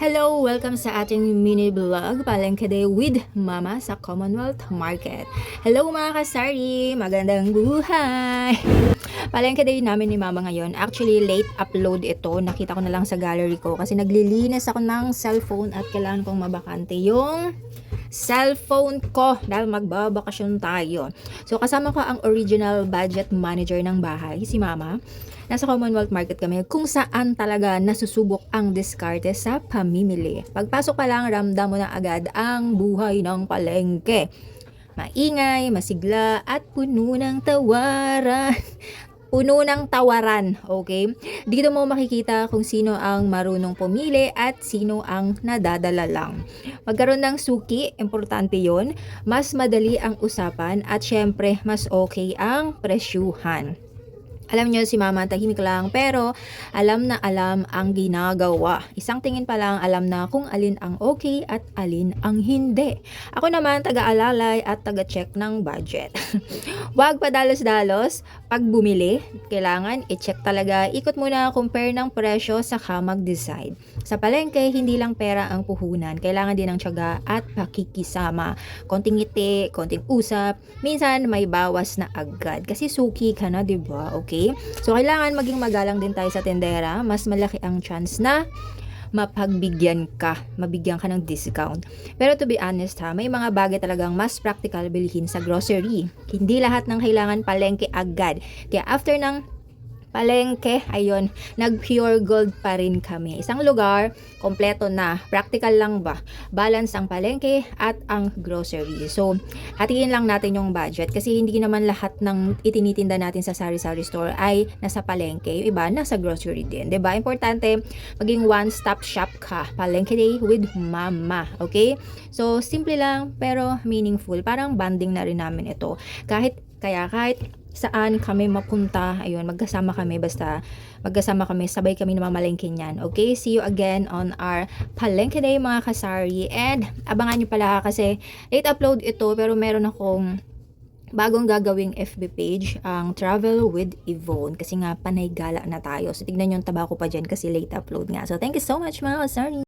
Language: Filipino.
Hello! Welcome sa ating mini vlog, Palengke Day with Mama sa Commonwealth Market. Hello mga kasari! Magandang buhay! Palengke Day namin ni Mama ngayon. Actually, late upload ito. Nakita ko na lang sa gallery ko kasi naglilinis ako ng cellphone at kailangan kong mabakante yung cellphone ko dahil magbabakasyon tayo. So, kasama ko ang original budget manager ng bahay, si Mama. Nasa Commonwealth Market kami kung saan talaga nasusubok ang diskarte sa pamimili. Pagpasok pa lang, ramdam mo na agad ang buhay ng palengke. Maingay, masigla, at puno ng tawaran. Puno ng tawaran, okay? Dito mo makikita kung sino ang marunong pumili at sino ang nadadala lang. Magkaroon ng suki, importante yon. Mas madali ang usapan at syempre mas okay ang presyuhan. Alam niyo si Mama tahimik lang pero alam na alam ang ginagawa. Isang tingin pa lang alam na kung alin ang okay at alin ang hindi. Ako naman taga-alalay at taga-check ng budget. Huwag padalos-dalos. Pag bumili, kailangan i-check talaga. Ikot muna, compare ng presyo saka mag-decide. Sa palengke, hindi lang pera ang puhunan. Kailangan din ng tiyaga at pakikisama. Konting ngiti, konting usap. Minsan may bawas na agad. Kasi suki ka na, diba? Okay? So, kailangan maging magalang din tayo sa tendera. Mas malaki ang chance na mapagbigyan ka, mabigyan ka ng discount. Pero to be honest ha, may mga bagay talagang mas practical bilhin sa grocery. Hindi lahat ng kailangan palengke agad. Kaya after ng palengke, ayun, nag-pure gold pa rin kami. Isang lugar, kompleto na. Practical lang ba? Balance ang palengke at ang grocery. So, hatiin lang natin yung budget kasi hindi naman lahat ng itinitinda natin sa sari-sari store ay nasa palengke. Yung iba, nasa grocery din. 'Di ba? Importante, maging one-stop shop ka. Palengke Day with Mama. Okay? So, simple lang pero meaningful. Parang bonding na rin namin ito. Kahit saan kami mapunta, ayun, magkasama kami, basta magkasama kami, sabay kami namamalengke niyan. Okay, see you again on our Palengke Day mga kasari, and abangan nyo pala kasi late upload ito pero meron akong bagong gagawing FB page, ang Travel with Yvonne, kasi nga panay gala na tayo. So tignan nyo yung taba ko pa dyan kasi late upload nga. So thank you so much mga kasari.